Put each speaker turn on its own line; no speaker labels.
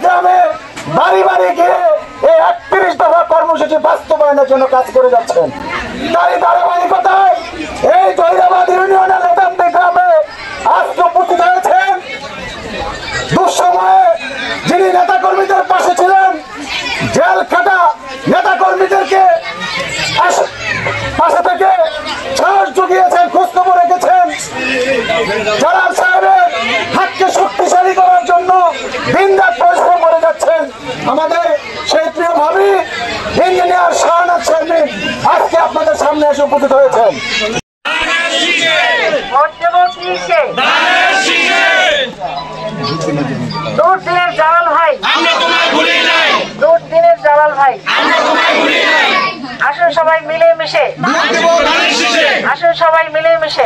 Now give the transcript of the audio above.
গ্রামে বাড়ি বাড়ি গিয়ে এই ৩১ দফা কর্মসূচি বাস্তবায়নের জন্য কাজ করে যাচ্ছেন। তারই ধারাবাহিকতায় এই জয়রাবাদ ইউনিয়নের নেতান্তি গ্রামে আজকে উপস্থিত হয়েছেন দুঃসময়ে যিনি নেতাকর্মীদের পাশে ছিলেন, জেল খাটা নেতাকর্মীদেরকে পাশে থেকে সাহস জুগিয়েছেন, খোঁজখবর রেখেছেন, জালাল সাহেবের হাতকে শক্তিশালী করার জন্য দিনরাত পরিশ্রম করে যাচ্ছেন। আমাদের সেই প্রিয় ভাবি ইঞ্জিনিয়ার শাহনাজ শারমিন আজকে আপনাদের সামনে এসে উপস্থিত হয়েছেন।
দুর্দিনের জালাল ভাই, দুর্দিনের জালাল ভাই, আসুন সবাই মিলেমিশে, আসুন সবাই মিলেমিশে